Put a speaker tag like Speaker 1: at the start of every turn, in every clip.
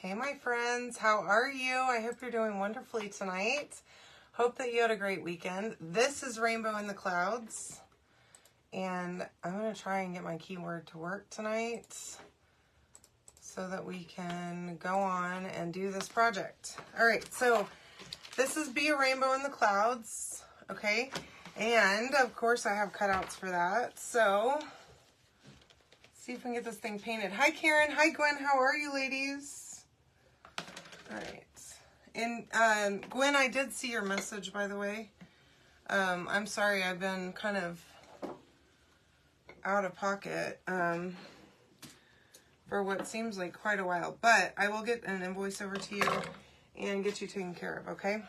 Speaker 1: Hey my friends, how are you? I hope you're doing wonderfully tonight. Hope that you had a great weekend. This is Rainbow in the Clouds, and I'm going to try and get my keyword to work tonight so that we can go on and do this project. All right, so this is Be a Rainbow in the Clouds, okay? And of course I have cutouts for that, so see if we can get this thing painted. Hi Karen, hi Gwen, how are you ladies? All right, and Gwen, I did see your message, by the way. I'm sorry, I've been kind of out of pocket for what seems like quite a while, but I will get an invoice over to you and get you taken care of, okay?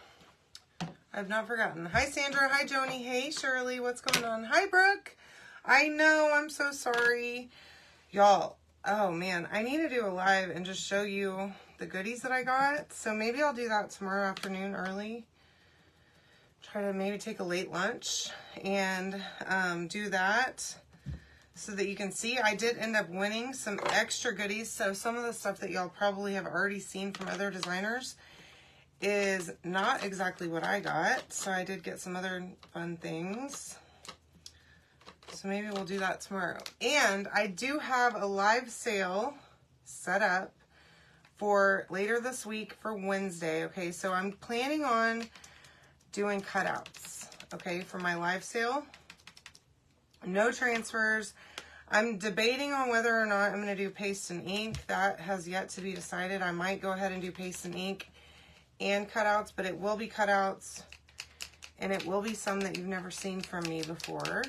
Speaker 1: I've not forgotten. Hi Sandra, hi Joni, hey Shirley, what's going on? Hi Brooke, I know, I'm so sorry. Y'all, oh man, I need to do a live and just show you the goodies that I got. So maybe I'll do that tomorrow afternoon early. Try to maybe take a late lunch and do that so that you can see. I did end up winning some extra goodies. So some of the stuff that y'all probably have already seen from other designers is not exactly what I got. So I did get some other fun things. So maybe we'll do that tomorrow. And I do have a live sale set up for later this week for Wednesday, okay? So I'm planning on doing cutouts, okay, for my live sale. No transfers. I'm debating on whether or not I'm going to do paste and ink. That has yet to be decided. I might go ahead and do paste and ink and cutouts, but it will be cutouts, and it will be some that you've never seen from me before.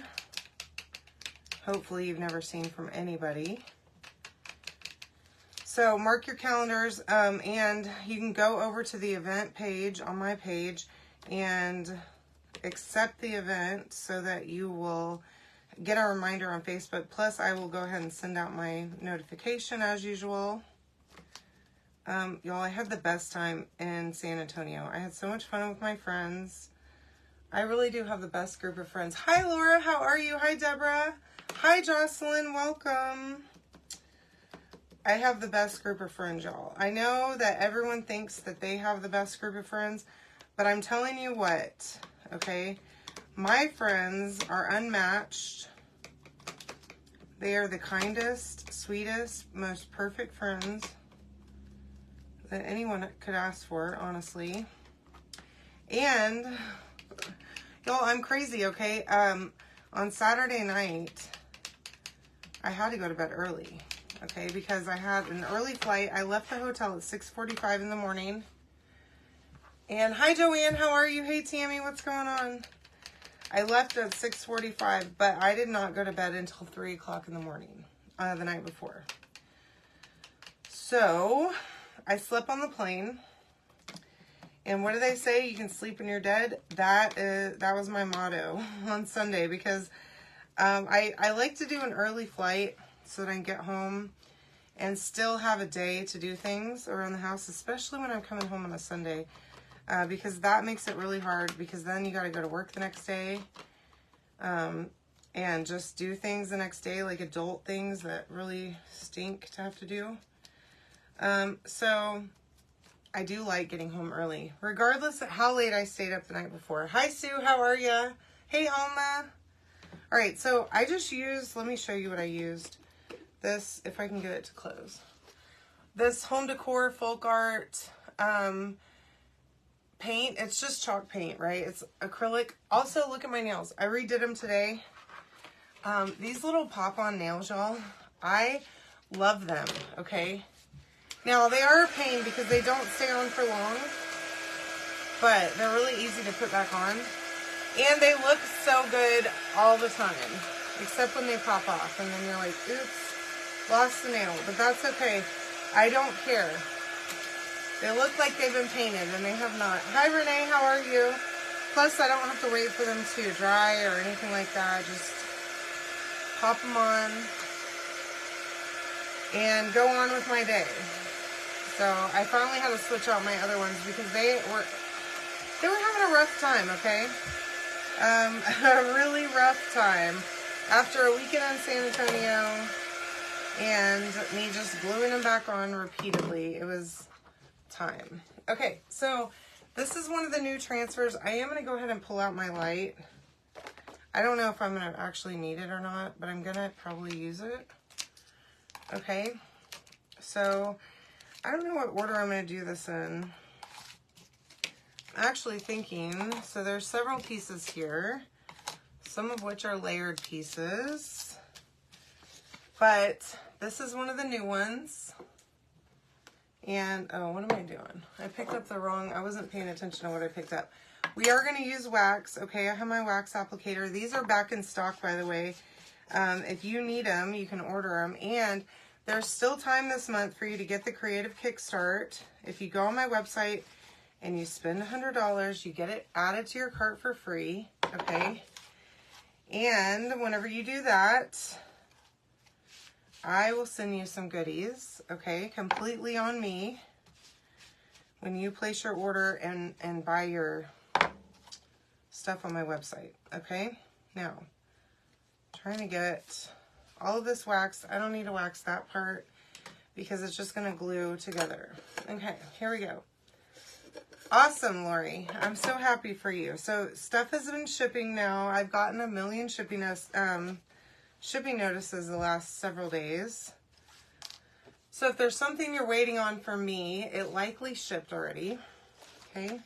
Speaker 1: Hopefully you've never seen from anybody. So mark your calendars, and you can go over to the event page on my page and accept the event so that you will get a reminder on Facebook. Plus, I will go ahead and send out my notification as usual. Y'all, I had the best time in San Antonio. I had so much fun with my friends. I really do have the best group of friends. Hi, Laura. How are you? Hi, Deborah. Hi, Jocelyn. Welcome. I have the best group of friends, y'all. I know that everyone thinks that they have the best group of friends, but I'm telling you what, okay? My friends are unmatched. They are the kindest, sweetest, most perfect friends that anyone could ask for, honestly. And, y'all, I'm crazy, okay? On Saturday night, I had to go to bed early. Okay, because I had an early flight. I left the hotel at 6:45 in the morning. And hi, Joanne. How are you? Hey, Tammy. What's going on? I left at 6:45, but I did not go to bed until 3 o'clock in the morning the night before. So I slept on the plane. And what do they say? You can sleep when you're dead. That was my motto on Sunday, because I like to do an early flight so that I can get home and still have a day to do things around the house, especially when I'm coming home on a Sunday, because that makes it really hard, because then you got to go to work the next day and just do things the next day, like adult things that really stink to have to do. So I do like getting home early, regardless of how late I stayed up the night before. Hi, Sue. How are you? Hey, Alma. All right, so I just used, let me show you what I used. This, if I can get it to close. This Home Decor Folk Art paint. It's just chalk paint, right? It's acrylic. Also, look at my nails. I redid them today. These little pop-on nails, y'all, I love them, okay? Now, they are a pain because they don't stay on for long, but they're really easy to put back on. And they look so good all the time, except when they pop off, and then you're like, oops. Lost the nail, but that's okay. I don't care. They look like they've been painted, and they have not. Hi, Renee. How are you? Plus, I don't have to wait for them to dry or anything like that. Just pop them on and go on with my day. So I finally had to switch out my other ones because they were having a rough time, okay? A really rough time. After a weekend in San Antonio and me just gluing them back on repeatedly, it was time. Okay, so this is one of the new transfers. I am going to go ahead and pull out my light. I don't know if I'm going to actually need it or not, but I'm going to probably use it. Okay, so I don't know what order I'm going to do this in. I'm actually thinking, so there's several pieces here, some of which are layered pieces, but this is one of the new ones. And, oh, what am I doing? I picked up the wrong, I wasn't paying attention to what I picked up. We are going to use wax. Okay, I have my wax applicator. These are back in stock, by the way. If you need them, you can order them. And there's still time this month for you to get the Creative Kickstart. If you go on my website and you spend $100, you get it added to your cart for free. Okay. And whenever you do that, I will send you some goodies. Okay, completely on me when you place your order and buy your stuff on my website. Okay, now trying to get all of this wax. I don't need to wax that part because it's just going to glue together. Okay, here we go. Awesome, Lori. I'm so happy for you. So stuff has been shipping now. I've gotten a million shipping notices the last several days. So if there's something you're waiting on from me, it likely shipped already. Okay.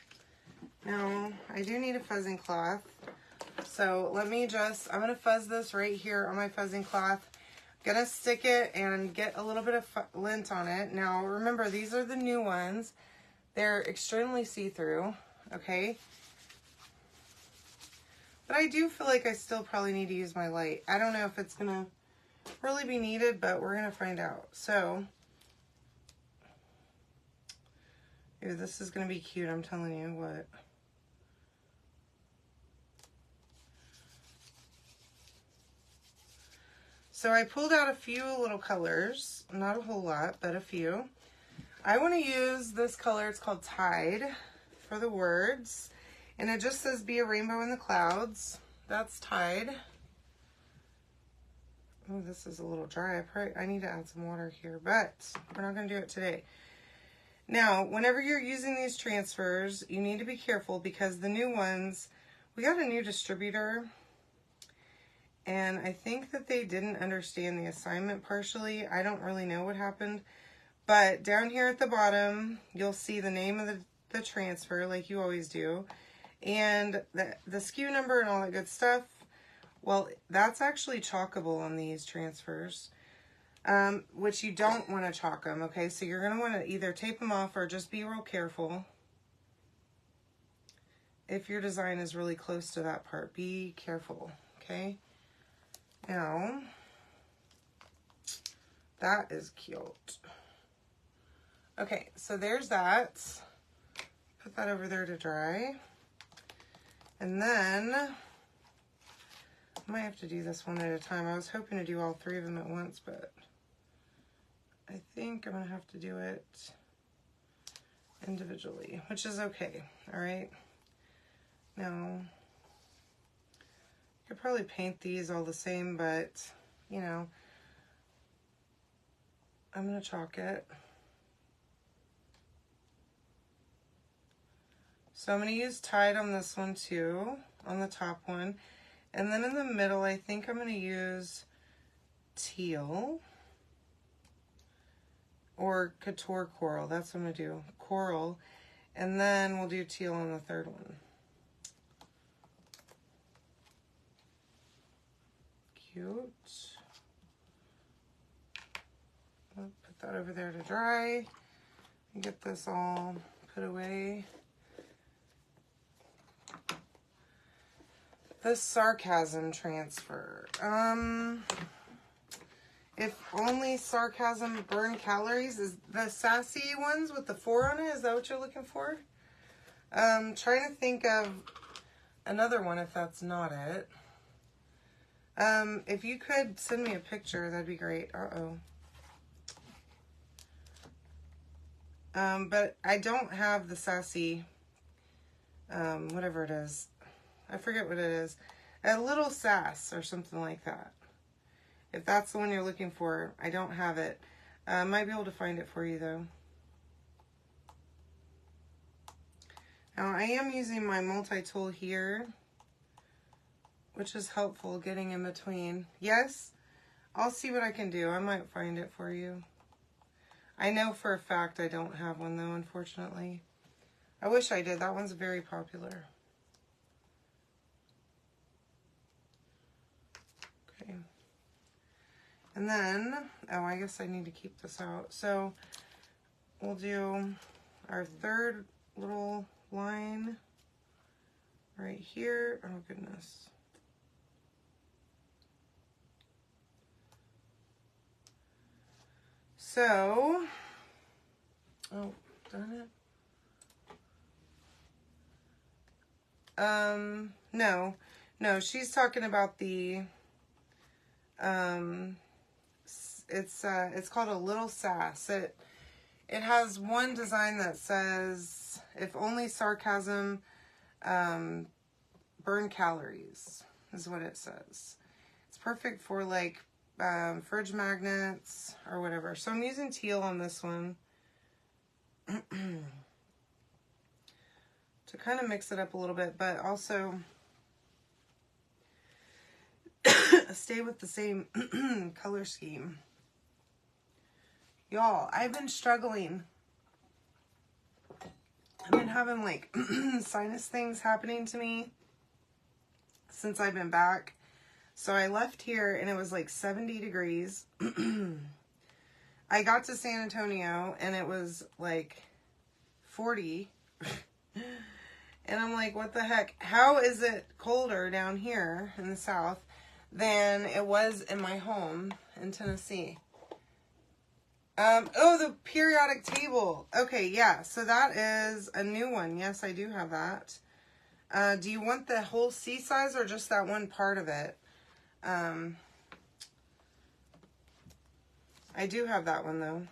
Speaker 1: Now, I do need a fuzzing cloth. So let me just, I'm going to fuzz this right here on my fuzzing cloth. I'm going to stick it and get a little bit of lint on it. Now, remember, these are the new ones. They're extremely see-through, okay? But I do feel like I still probably need to use my light. I don't know if it's going to really be needed, but we're going to find out. So, ooh, this is going to be cute, I'm telling you what. So I pulled out a few little colors, not a whole lot, but a few. I want to use this color, it's called Tide, for the words. And it just says, be a rainbow in the clouds. That's Tide. Oh, this is a little dry. I need to add some water here, but we're not going to do it today. Now, whenever you're using these transfers, you need to be careful because the new ones, we got a new distributor. And I think that they didn't understand the assignment partially. I don't really know what happened. But down here at the bottom, you'll see the name of the transfer like you always do. And the SKU number and all that good stuff. Well, that's actually chalkable on these transfers. Which you don't want to chalk them, okay? So you're going to want to either tape them off or just be real careful. If your design is really close to that part, be careful, okay? Now, that is cute. Okay, so there's that. Put that over there to dry. And then, I might have to do this one at a time. I was hoping to do all three of them at once, but I think I'm going to have to do it individually, which is okay, all right? Now, I could probably paint these all the same, but, you know, I'm going to chalk it. So I'm going to use Tide on this one too, on the top one. And then in the middle, I think I'm going to use Teal or Couture Coral. That's what I'm going to do, Coral. And then we'll do Teal on the third one. Cute. I'll put that over there to dry and get this all put away. The Sarcasm transfer. If only sarcasm burn calories. Is the sassy ones with the 4 on it? Is that what you're looking for? Trying to think of another one if that's not it. If you could send me a picture, that'd be great. But I don't have the sassy, whatever it is. I forget what it is. A Little Sass or something like that. If that's the one you're looking for, I don't have it. I might be able to find it for you though. Now I am using my multi-tool here, which is helpful getting in between. Yes, I'll see what I can do. I might find it for you. I know for a fact I don't have one though, unfortunately. I wish I did. That one's very popular. Okay. And then, oh, I guess I need to keep this out. So we'll do our third little line right here. Oh, goodness. So, oh, darn it. No, she's talking about the, it's called a Little Sass. It has one design that says, if only sarcasm, burn calories, is what it says. It's perfect for like, fridge magnets or whatever. So I'm using teal on this one to kind of mix it up a little bit, but also stay with the same color scheme. Y'all, I've been struggling. I've been having like sinus things happening to me since I've been back. So I left here and it was like 70 degrees. I got to San Antonio and it was like 40. And I'm like, what the heck? How is it colder down here in the South than it was in my home in Tennessee? Oh, the periodic table. Okay, yeah. So that is a new one. Yes, I do have that. Do you want the whole C size or just that one part of it? I do have that one though.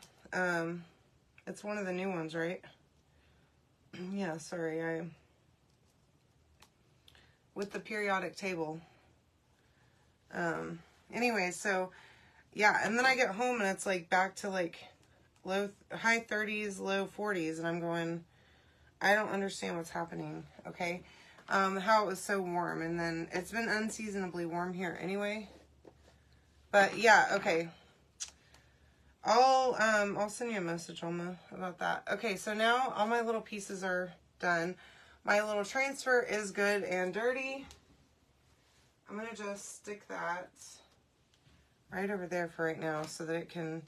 Speaker 1: It's one of the new ones, right? Yeah, sorry, with the periodic table. Anyway, so yeah, and then I get home and it's like back to like high 30s, low 40s, and I'm going, I don't understand what's happening, okay? How it was so warm, and then it's been unseasonably warm here anyway. But yeah, okay. I'll send you a message, Alma, about that. Okay, so now all my little pieces are done. My little transfer is good and dirty. I'm gonna just stick that right over there for right now so that it can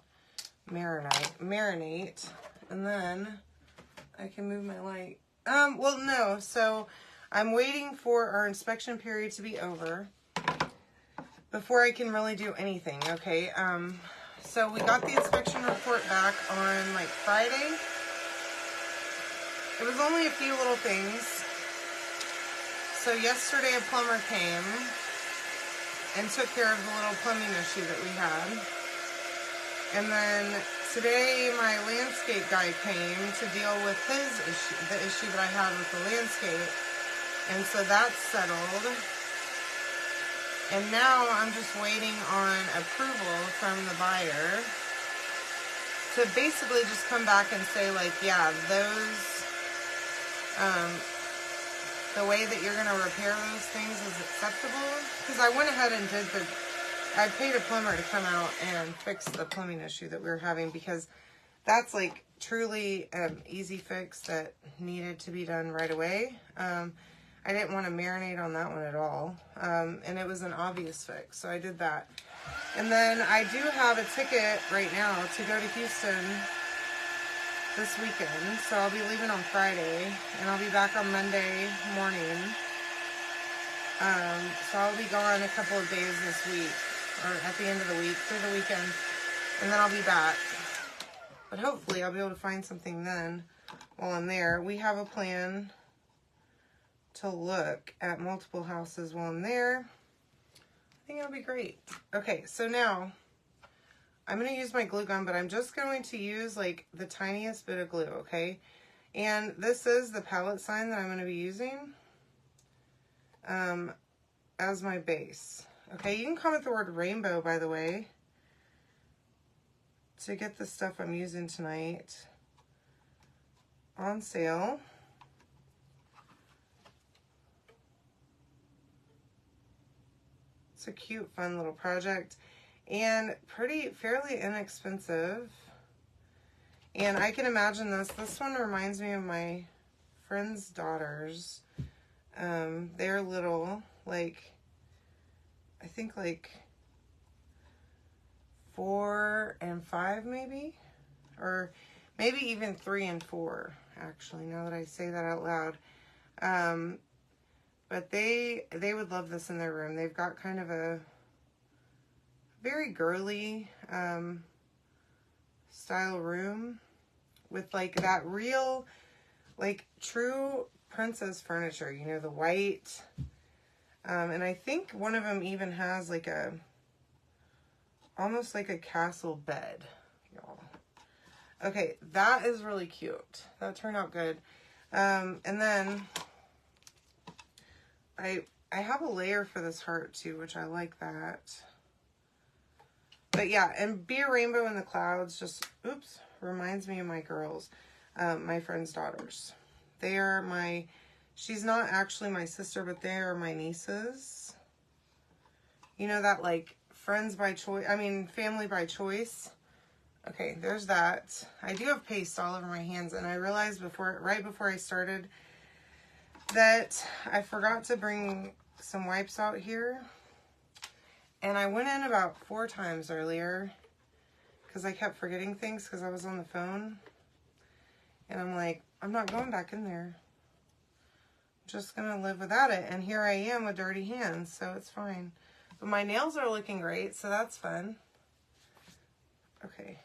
Speaker 1: marinate, and then I can move my light. Well, no, so I'm waiting for our inspection period to be over before I can really do anything, okay? So we got the inspection report back on like Friday. It was only a few little things. So yesterday a plumber came and took care of the little plumbing issue that we had. And then today my landscape guy came to deal with his issue, the issue that I had with the landscape. And so that's settled. And now I'm just waiting on approval from the buyer to basically just come back and say like, yeah, those, the way that you're going to repair those things is acceptable. Because I went ahead and I paid a plumber to come out and fix the plumbing issue that we were having, because that's like truly an easy fix that needed to be done right away. I didn't want to marinate on that one at all. And it was an obvious fix, so I did that. And then I do have a ticket right now to go to Houston this weekend. So I'll be leaving on Friday, and I'll be back on Monday morning. So I'll be gone a couple of days this week, or at the end of the week, through the weekend, and then I'll be back. But hopefully I'll be able to find something then while I'm there. We have a plan to look at multiple houses while I'm there. I think it'll be great. Okay, so now I'm going to use my glue gun, but I'm just going to use like the tiniest bit of glue, okay? And this is the palette sign that I'm going to be using as my base. Okay, you can comment the word rainbow, by the way, to get the stuff I'm using tonight on sale. It's a cute, fun little project and fairly inexpensive. And I can imagine this. This one reminds me of my friend's daughters. They're little, like, I think like 4 and 5 maybe, or maybe even 3 and 4, actually, now that I say that out loud. But they would love this in their room. They've got kind of a very girly style room with like that real, like true princess furniture, you know, the white. And I think one of them even has like almost like a castle bed, y'all. Okay, that is really cute. That turned out good. And then I have a layer for this heart too, which I like that. But yeah, and Be a Rainbow in the Clouds just, oops, reminds me of my girls, my friend's daughters. They are she's not actually my sister, but they are my nieces. You know that like friends by choice, family by choice. Okay, there's that. I do have paste all over my hands, and I realized right before I started that I forgot to bring some wipes out here. And I went in about 4 times earlier because I kept forgetting things because I was on the phone. And I'm like, I'm not going back in there. I'm just going to live without it. And here I am with dirty hands, so it's fine. But my nails are looking great, so that's fun. Okay.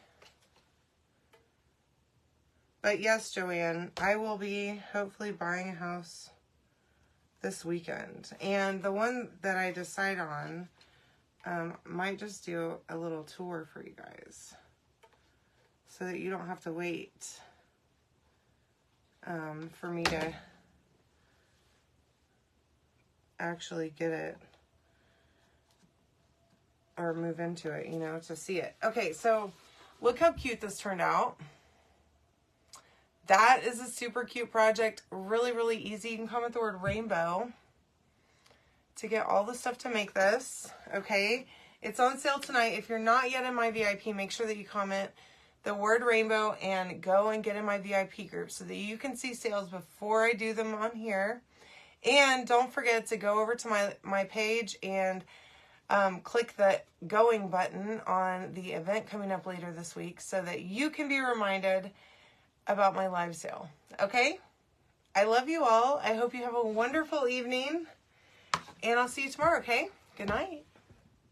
Speaker 1: But yes, Joanne, I will be hopefully buying a house this weekend. And the one that I decide on, might just do a little tour for you guys so that you don't have to wait for me to actually get it or move into it, you know, to see it. Okay, so look how cute this turned out. That is a super cute project. Really, really easy. You can comment the word rainbow to get all the stuff to make this. Okay, it's on sale tonight. If you're not yet in my VIP, make sure that you comment the word rainbow and go and get in my VIP group so that you can see sales before I do them on here. And don't forget to go over to my page and click the going button on the event coming up later this week so that you can be reminded about my live sale. Okay? I love you all. I hope you have a wonderful evening. And I'll see you tomorrow, okay? Good night.